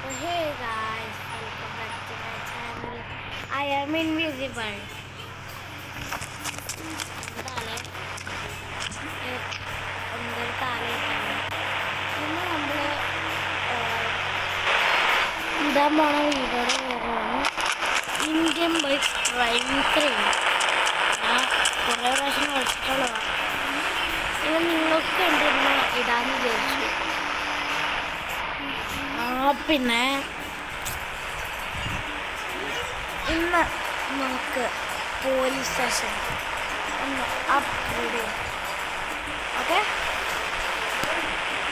Hey guys, welcome back to my channel. I am invisible. എന്താണ് എന്തൊരു കാലഘട്ടമാണ് ഇന്ന് നമ്മൾ ഇടാൻ പോണ വീഡിയോയുടെ പേരാണ് ഇന്ത്യൻ ബൈക്ക് ഡ്രൈവിംഗ് ത്രീ. ഞാൻ കുറേ പ്രാവശ്യം കളിച്ചിട്ടുള്ളതാണ്. ഇത് നിങ്ങൾക്ക് കണ്ടിരുന്ന ഇടാന്ന് വിചാരിച്ചു. പിന്നെ ഇന്ന് നമുക്ക് പോലീസ് സ്റ്റേഷൻ ഒന്ന് അപ്ഗ്രേഡ് ചെയ്യാം. ഓക്കെ,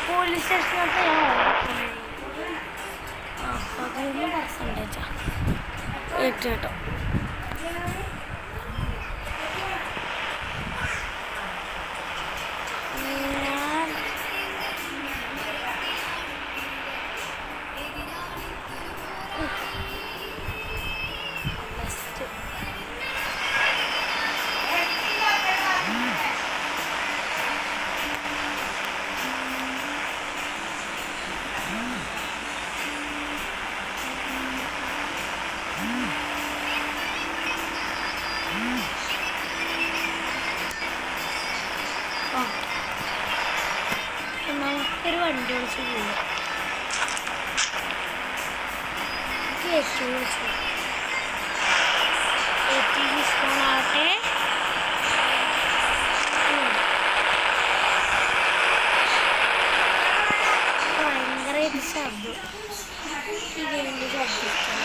പോലീസ് സ്റ്റേഷനകത്ത് ഞാൻ 13% കേട്ടോ. നമുക്കൊരു വണ്ടി വിളിച്ച് പോകും. ആവട്ടെ. ഭയങ്കരമായിട്ട് ശബ്ദം ഇതിൻ്റെ ശബ്ദം.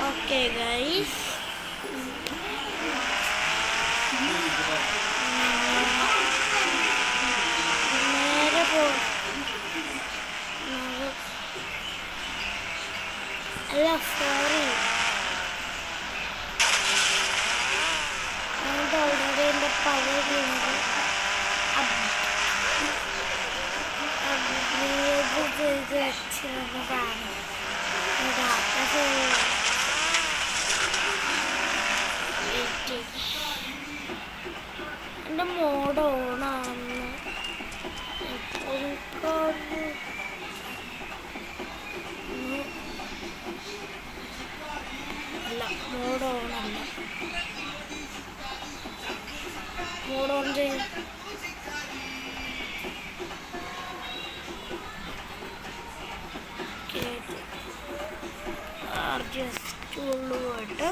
ഓക്കെ ഗൈസ്, നേരെ അല്ല സോറി, അത് ഓൾറെഡി എൻ്റെ പഴയ ഗെയിമിൽ അപ്ഗ്രേഡ് ചെയ്ത് വെച്ചിരുന്നതാണ്. എൻ്റെ മോഡ് ഓണാണെന്ന് അല്ല, മോഡ് ഓണല്ല. മോഡ് ഓൺ ചെയ്യും. ജസ്റ്റ് ഉള്ളു പോയിട്ട്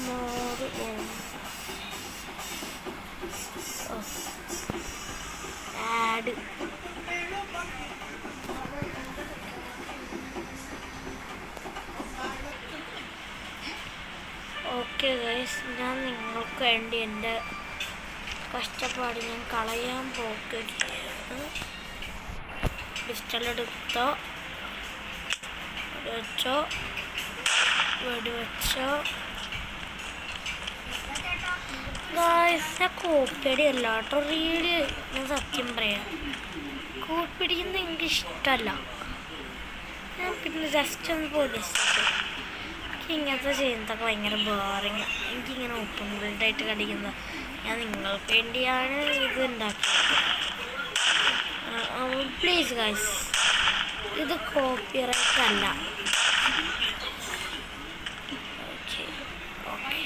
മോഡ് ഓൺ ആഡ്. ഓക്കെ ഗൈസ്, ഞാൻ നിങ്ങൾക്ക് വേണ്ടി എൻ്റെ കഷ്ടപ്പാട് ഞാൻ കളയാൻ പോകുകയാണ്. പിസ്റ്റളെടുത്തോ, വെച്ചോ, വെടിവെച്ചോ. ഗൈസ്, കോപ്പിയടി അല്ല കേട്ടോ, റീല് ഞാൻ സത്യം പറയാം. കോപ്പിയടിക്കുന്നത് എനിക്ക് ഇഷ്ടമല്ല. ഞാൻ പിന്നെ ജസ്റ്റ് ഒന്ന് പോലീസ് എനിക്ക് ഇങ്ങനത്തെ ചെയ്യുന്നതൊക്കെ ഭയങ്കര ബോറിങ്. എനിക്കിങ്ങനെ ഓപ്പൺ വേൾഡായിട്ട് കളിക്കുന്നത്. ഞാൻ നിങ്ങൾക്ക് വേണ്ടിയാണ് ഇത് ഉണ്ടാക്കിയത്. പ്ലീസ് ഗൈസ്, ഇത് കോപ്പിറൈറ്റ് അല്ല. ഓക്കെ ഓക്കെ,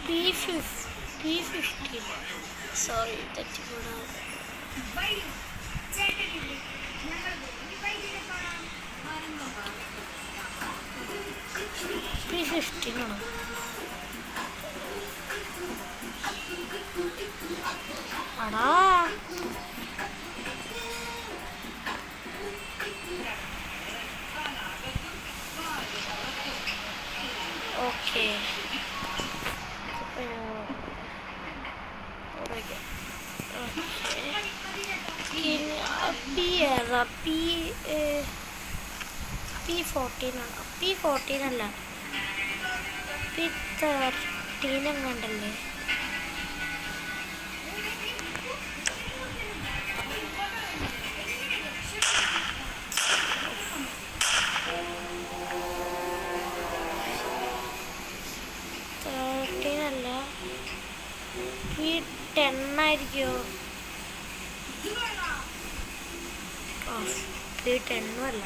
P15 സോറി തെറ്റിപ്പോടാ. P15 ആണോ? അടാ ഓക്കെ, P14 ആണ്. P14 അല്ല, P13 എങ്ങാണ്ടല്ലേ. സ്പീഡ് 10 അല്ല.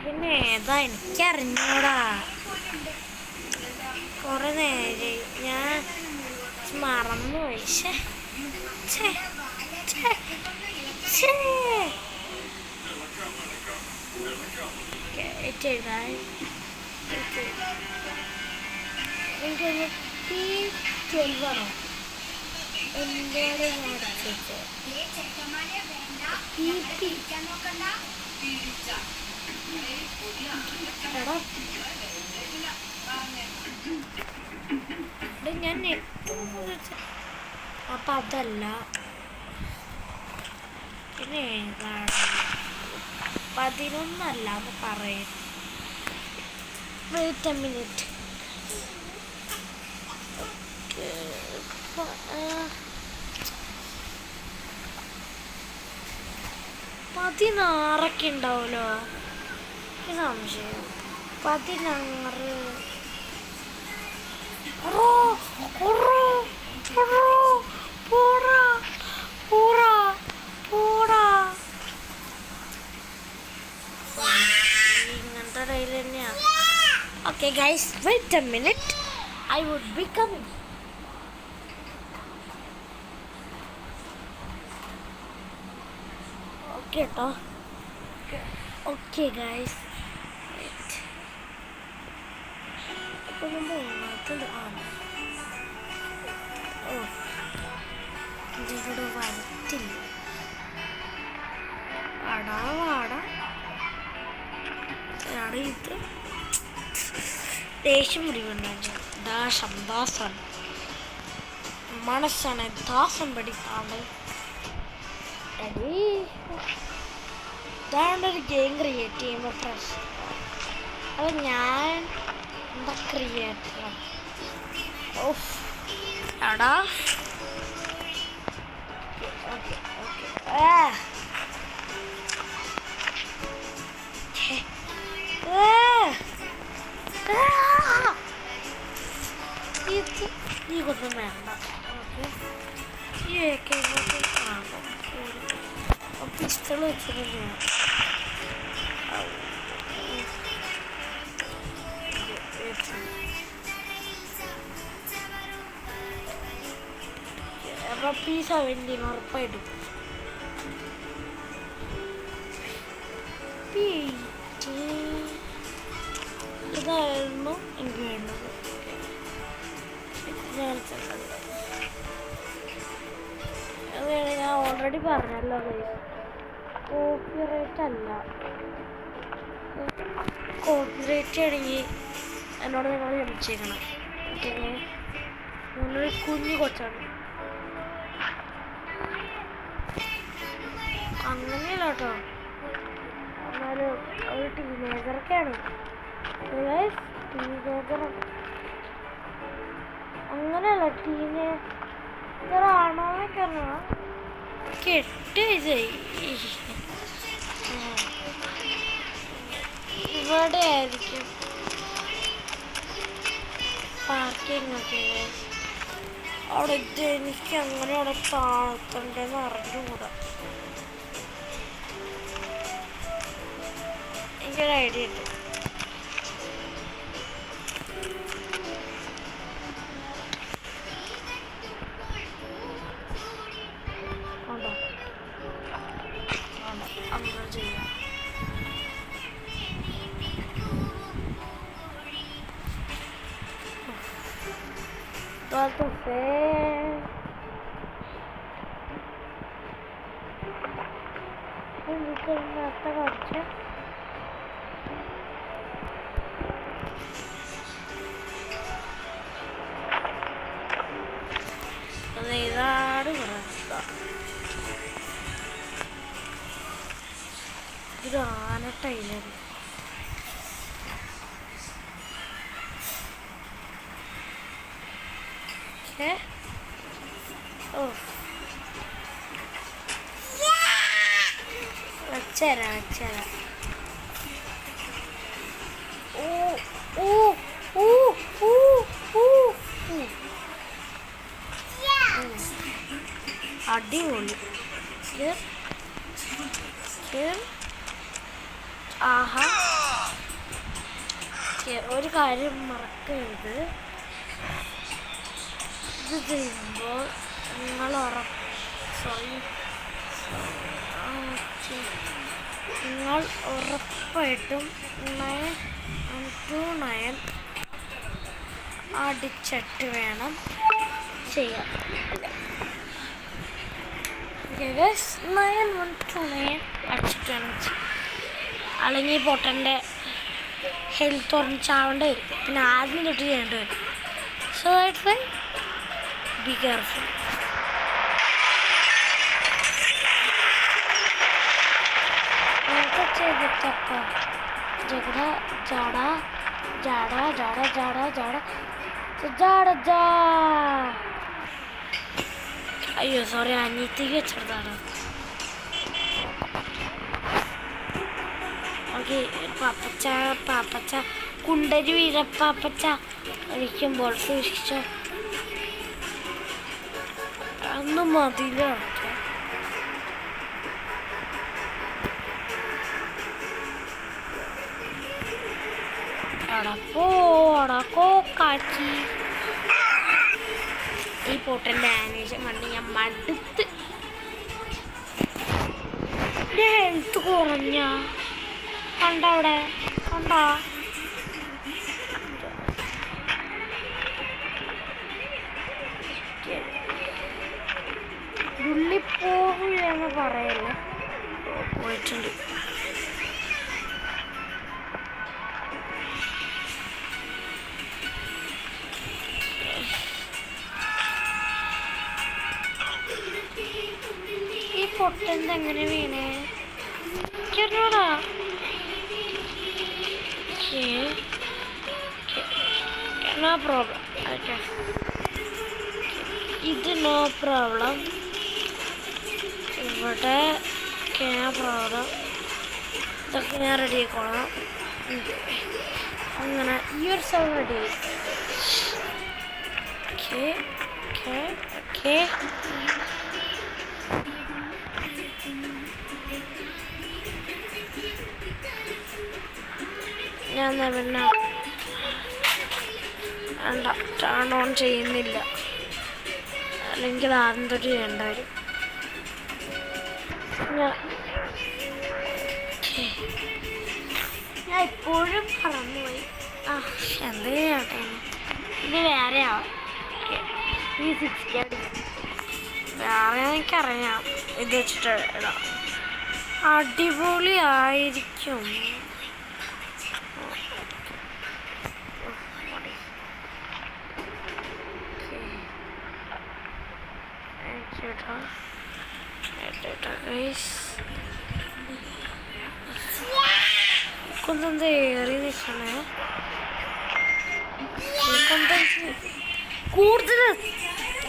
പിന്നെ ഏതാ എനിക്കറിഞ്ഞൂടാ. കുറെ നേരെ ഞാൻ മറന്നുപോയി. എനിക്കൊന്ന് P12 ആണോ എന്താണ് ഞാൻ അപ്പം അതല്ല. പിന്നെ ഏതാണ് 11 അല്ല എന്ന് പറയും. Wait a minute. 16 ഉണ്ടാവുമല്ലോ. സംശയം 16. ഇങ്ങനത്തെ റെയിൽ തന്നെയാ. Okay guys, wait a minute, I would be coming. Okay കേട്ടോ. ഓക്കെ ഗൈസ്, ഇപ്പം പോകുന്നത് ഇതിവിടെ വരത്തില്ല. വാടാ ഇത് ദേഷ്യം മുടിവുണ്ടായി. ദാസം മനസ്സാണ് ദാസം പഠിക്കാണ്ട്. ഇതാണ്ടൊരു ഗെയിം ക്രിയേറ്റ് ചെയ്യുമ്പോൾ പ്രശ്നം. അത് ഞാൻ എന്താ ക്രിയേറ്റർ എടാ. ഇത് നീക്കൊന്നും വേണ്ട. ഓക്കെ, പിസ്റ്റൾ വെച്ചിട്ട് P17 ഉറപ്പായിട്ടും. ഇതായിരുന്നു എനിക്ക് വേണ്ടത്. ഞാൻ ഓൾറെഡി പറഞ്ഞല്ലോ, കോപ്പിറൈറ്റ് അല്ല. കോപ്പിറൈറ്റ് ആണെങ്കിൽ എന്നോട് നിങ്ങൾ ക്ഷമിച്ചേക്കണം. ഓക്കെ, നിങ്ങളൊരു കുഞ്ഞു കൊച്ചാണ്. അങ്ങനെയല്ല കേട്ടോ, എന്നാലും ഒരു ടീനേജറൊക്കെയാണ്. ടീനേജർ അങ്ങനെയല്ല, ടീനേജറാണോന്നൊക്കെ അറിയണം. കെട്ട് ഇവിടെ ആയിരിക്കും പാർക്കിംഗ് ഒക്കെ. അവിടെ ഇത് എനിക്ക് അങ്ങനെ അവിടെ താഴ്ത്തണ്ടെന്ന് അറിഞ്ഞുകൂടാ. എനിക്കൊരു ഐഡിയ ഉണ്ട്. അങ്ങനെ ചെയ്യാം. നേരത്തെ കുറച്ച് ഇതാണ് ഇത് ആനട്ടയിലാണ്. വെച്ചരാ അടിപൊളി. ആഹാ, ഒരു കാര്യം മറക്കരുത്, ഇത് ചെയ്യുമ്പോൾ നിങ്ങൾ നിങ്ങൾ ഉറപ്പായിട്ടും 9 അടിച്ചിട്ട് വേണം ചെയ്യാൻ. 9 അടിച്ചിട്ട് വേണം ചെയ്യാൻ, അല്ലെങ്കിൽ പൊട്ടൻ്റെ ഹെൽത്ത് ഓർമ്മ ചാവേണ്ടി വരും, പിന്നെ ആദ്യം തൊട്ട് ചെയ്യേണ്ടി വരും. So that's why be careful. ചെയ്തിട്ടപ്പോൾ അയ്യോ സോറി, അനിയത്തിക്ക് വെച്ചെടുത്താണ്. ഓക്കെ, പാപ്പച്ച കുണ്ടരി വീരപ്പാപ്പച്ച ഒഴിക്കുമ്പോൾ സൂക്ഷിച്ചോ, അതൊന്നും മതിയില്ല. കാച്ചി ഈ പൊട്ടൻ്റെ ആനിമേഷൻ കണ്ട് ഞാൻ മടുത്ത്. ഹെൽത്ത് കുറഞ്ഞ കണ്ടവിടെ കണ്ടാ, ഉള്ളിപ്പോകുകയെന്ന് പറയല്ലേ, പോയിട്ടുണ്ട്. പൊട്ടൻ്റെ എങ്ങനെ വീണേ കേട്ടോടാ. നോ പ്രോബ്ലം, ഇത് നോ പ്രോബ്ലം, ഇവിടെ പ്രോബ്ലം, ഇതൊക്കെ ഞാൻ റെഡി ആയിക്കോളാം. അങ്ങനെ ഈ ഒരു സ്ഥലം റെഡി ആയി. ഓക്കെ ഞാൻ പിന്നെ വേണ്ട, ടേൺ ഓൺ ചെയ്യുന്നില്ല, അല്ലെങ്കിൽ ആദ്യം തൊട്ട് ചെയ്യേണ്ട വരും. ഞാൻ ഇപ്പോഴും പറന്നുപോയി. എന്ത് ചെയ്യട്ടെ, ഇത് വേറെ ആവാം. ഈ 60 അടിക്കും, വേറെ എനിക്കറിയാം, ഇത് വെച്ചിട്ട് ഇടാം, അടിപൊളി ആയിരിക്കും. കൊന്ത ഏറി നിൽക്കണേ, കൂടുതൽ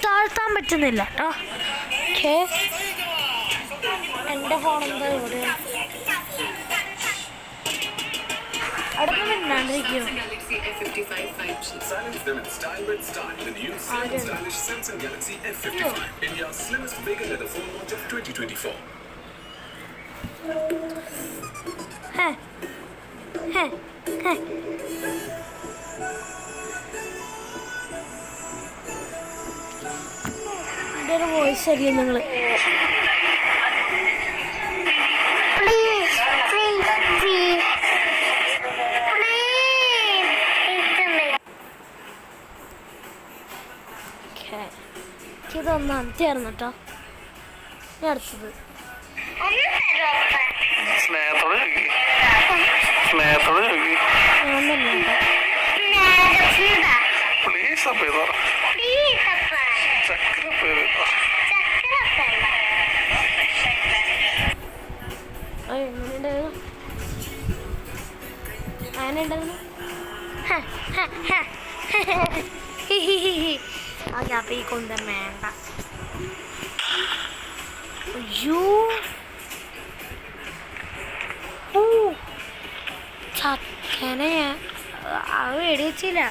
താഴ്ത്താൻ പറ്റുന്നില്ല കേട്ടോ. ഓക്കെ, എൻ്റെ ഫോൺ എന്താ ഇവിടെ അടുത്ത് മിണ്ടാണ്ടിരിക്കുമോ? എൻ്റെ ഒരു വോയിസ് അറിയാം നിങ്ങൾ. ഇതൊന്നാമത്തെയായിരുന്നു കേട്ടോ. ഇനി അടുത്തത് ഞാൻ തന്നെ എങ്ങനെയുണ്ടായിരുന്നു, അങ്ങനെ ഉണ്ടായിരുന്നു. ഓക്കെ, അപ്പം ഈ കൊന്തം വേണ്ട. അയ്യോ, ചക്കനെ അത് മേടിച്ചില്ല.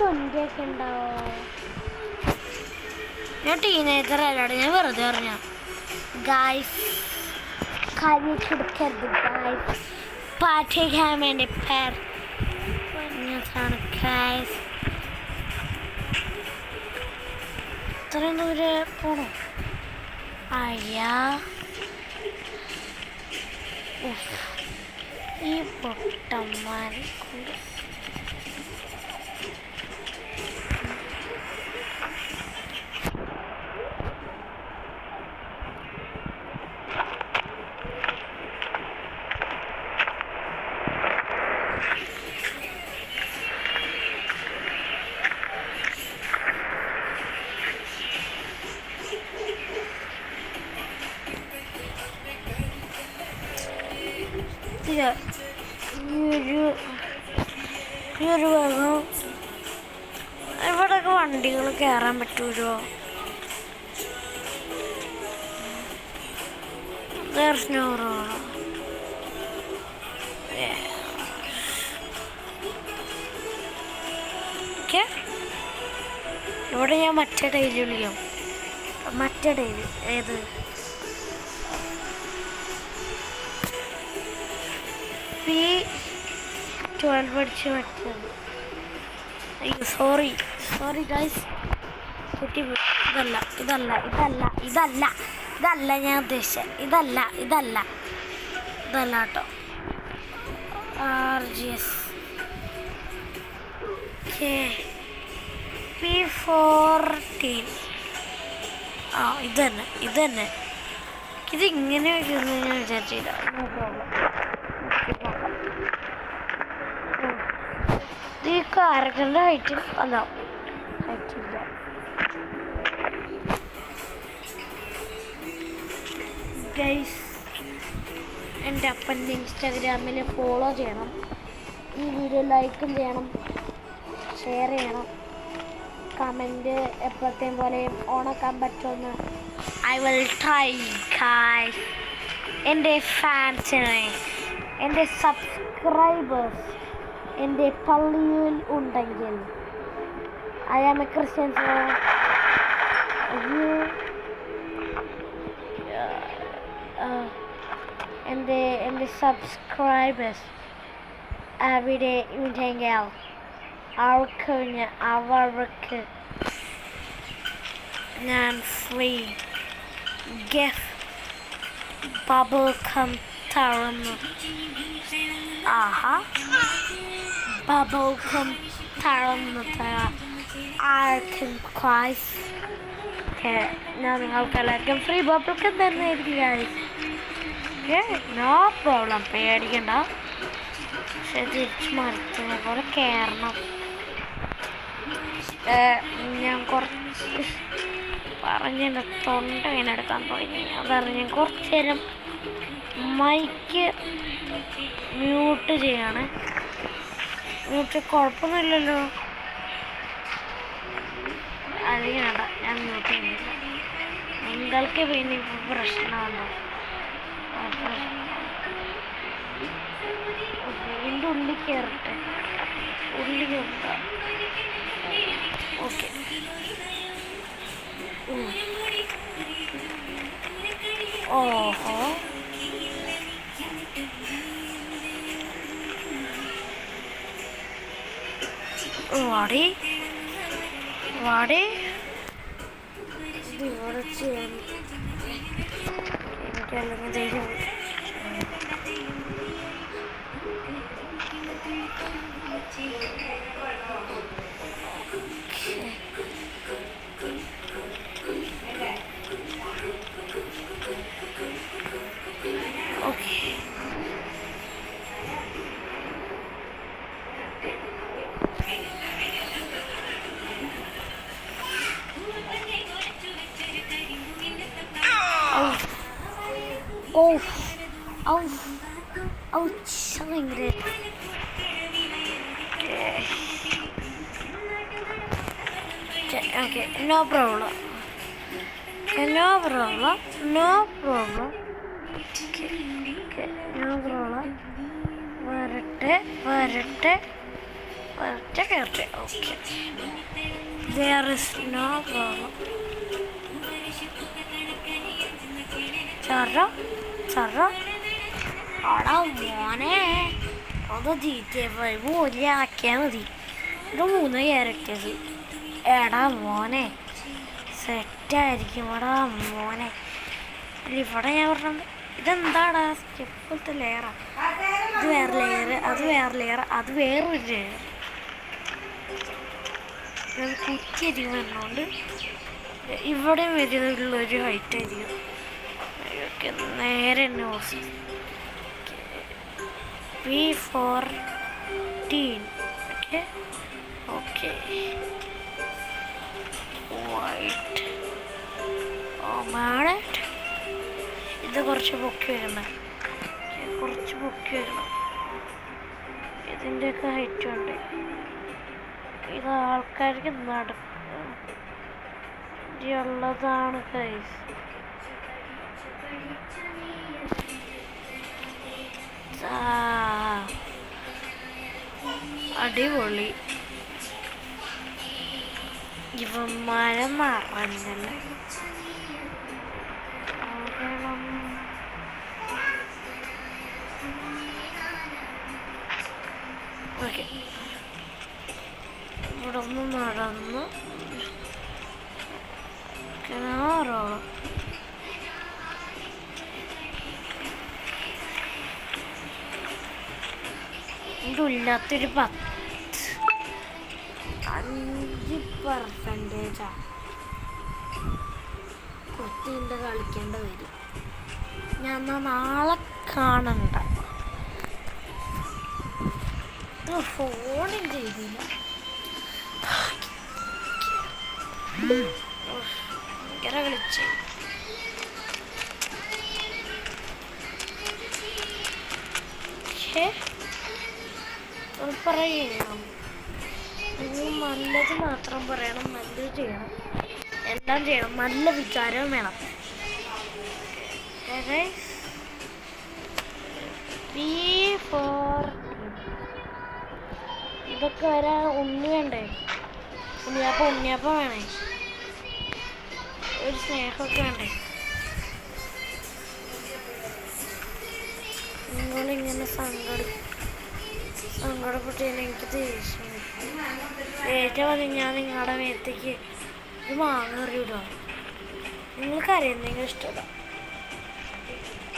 20 ഒക്കെ ഉണ്ടാവോ? ഞാൻ ടീനേജർ അല്ലാണ്ട് ഞാൻ വെറുതെ പറഞ്ഞ ഗായ്സ് കാര്യെടുക്കരുത് ഗായ്സ്. പാഠിക്കാൻ വേണ്ടി പറഞ്ഞതാണ് ഗായ്സ്. ഇത്രയും ദൂരെ പോണോ? അയ്യാ ഈ പൊട്ടന്മാരെ കൊണ്ട് ഈ ഒരു ഭാഗം ഇവിടെയൊക്കെ വണ്ടികൾ കയറാൻ പറ്റുമോ? There's no road. Okay. ഇവിടെ ഞാൻ മറ്റേ ഡെയിലി വിളിക്കാം. മറ്റേ ഡെയിലി ഏത്? P12 പഠിച്ച് മറ്റേത്. അയ്യോ സോറി ഗൈസ്. ഇതല്ല ഞാൻ ഉദ്ദേശിച്ചത്. ഇതല്ല കേട്ടോ. RGS P14. ഇത് തന്നെ ഇതിങ്ങനെ വയ്ക്കുമെന്ന് ഞാൻ വിചാരിച്ചില്ല. ഈ കാരക്കൻ്റെ ഹൈറ്റിൽ അല്ല ഹൈറ്റില്ല. ഗൈസ് എൻ്റെ അപ്പൻ്റെ ഇൻസ്റ്റാഗ്രാമിൽ ഫോളോ ചെയ്യണം. ഈ വീഡിയോ ലൈക്കും ചെയ്യണം, ഷെയർ ചെയ്യണം, കമൻറ്റ് എപ്പോഴത്തെയും പോലെ ഓണാക്കാൻ പറ്റുമെന്ന് ഐ വിൽ ട്രൈ ഗൈസ്. എൻ്റെ ഫാൻസിനെ, എൻ്റെ സബ്സ്ക്രൈബേഴ്സ് എൻ്റെ പള്ളിയിൽ ഉണ്ടെങ്കിൽ ഐ ആം എ ക്രിസ്ത്യൻ, എൻ്റെ സബ്സ്ക്രൈബേഴ്സ് അവിടെ ഉണ്ടെങ്കിൽ അവർക്ക് ഞാൻ ഫ്രീ ഗിഫ്റ്റ് ബബിൾ കം തരുന്നു. ബബിൾ കം തരുന്നു ആർക്കും ഗൈസ്. ഞാൻ നിങ്ങൾക്കെല്ലാവർക്കും ഫ്രീ ബബിൾ കം തരുന്നതായിരിക്കും ഗൈസ്. നോ പ്രോബ്ലം, പേടിക്കണ്ട. പക്ഷെ തിരിച്ച് മരത്തിനെ പോലെ കയറണം. ഞാൻ കുറച്ച് പറഞ്ഞെൻ്റെ തൊണ്ട വീണെടുക്കാൻ തുടങ്ങി. അതാണ് ഞാൻ കുറച്ച് നേരം മൈക്ക് മ്യൂട്ട് ചെയ്യാണ്. മ്യൂട്ട് കുഴപ്പമൊന്നുമില്ലല്ലോ. അറിയണ്ട, ഞാൻ മ്യൂട്ട് ചെയ്യുന്നില്ല. നിങ്ങൾക്ക് പിന്നെ ഇപ്പോൾ പ്രശ്നമാണോ? എൻ്റെ ഉള്ളിൽ കയറട്ടെ, ഉള്ളിൽ കയറട്ടെ. ഓക്കെ, ഓഹോ വാടി ഇവിടെ ചെയ്യാൻ എനിക്കല്ലെങ്കിൽ ധൈര്യം. ഭയങ്കര ഓക്കെ, നോ പ്രോബ്ലം. വരട്ടെ. ഒറ്റ കയറട്ടെ. Okay, there is no problem. ചറ ആടാ മോനെ, അത് GTA 5 പോലെ ആക്കിയാൽ മതി. ഇത് 3 ക്യാരക്ടേഴ്സ്. എടാ മോനെ സെറ്റായിരിക്കും. എടാ മോനെ ഇവിടെ ഞാൻ പറഞ്ഞത് ഇതെന്താടാ സ്റ്റെപ്പ് പോലത്തെ ലെയറാ? ഇത് വേറെ ലെയർ, അത് വേറെ ലെയർ, അത് വേറൊരു ലെയർ. അത് കുറ്റിയധികം വരുന്നതുകൊണ്ട് ഇവിടെ വരുന്നുള്ളൊരു ഹൈറ്റ് ആയിരിക്കും. ഓക്കെ, നേരെ തന്നെ okay. V14 okay okay. White മാഡറ്റ് ഇത് കുറച്ച് പൊക്കി വരണം, കുറച്ച് പൊക്കി വരണം. ഇതിൻ്റെയൊക്കെ ഹൈറ്റ് ഉണ്ട്. ഇത് ആൾക്കാർക്ക് നടക്കുള്ളതാണ് ഗൈസ്. അടിപൊളി. ഇവന്മാരെ മറന്നല്ലേ. ഓക്കെ, ഇവിടെ ഒന്ന് നടന്ന് കിണാറോളം ഇല്ലാത്തൊരു 5% കുട്ടീൻ്റെ കളിക്കേണ്ട വരും. ഞാൻ നാളെ കാണണ്ട. ഫോണും ചെയ്തില്ല. ഭയങ്കര കളിച്ച്. പറയണം, നല്ലത് മാത്രം പറയണം, നല്ലത് ചെയ്യണം, എല്ലാം ചെയ്യണം, നല്ല വിചാരവും വേണം. ഇതൊക്കെ വരാ ഉണ്ണി വേണ്ടേ? ഉണ്ണിയപ്പം വേണേ, ഒരു സ്നേഹമൊക്കെ വേണ്ടേ? നിങ്ങളിങ്ങനെ സങ്കടപ്പെട്ടില്ല. എനിക്ക് ദേഷ്യം മതി. ഞാൻ നിങ്ങളുടെ മേത്തേക്ക് ഇത് മാങ്ങറിയിടുക. നിങ്ങൾ കരയുന്നെങ്കിൽ ഇഷ്ടമല്ല.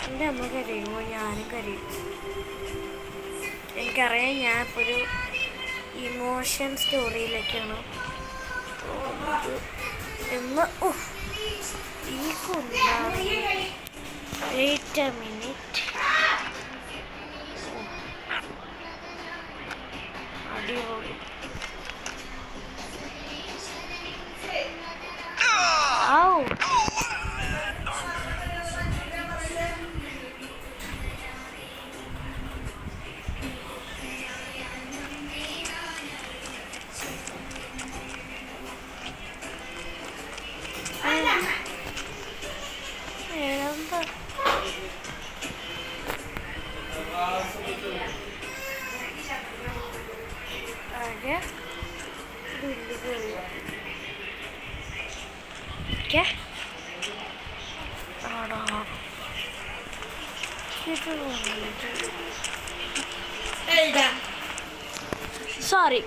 എൻ്റെ അമ്മ കരയുമ്പോൾ ഞാനും കരയും. എനിക്കറിയാം ഞാൻ ഇപ്പോൾ ഒരു ഇമോഷൻ സ്റ്റോറിയിലേക്കാണ് പോകുന്നത് എന്ന്. ഈ കുണ്ടാണ്. Wait a minute. അടിപൊളി. Sorry.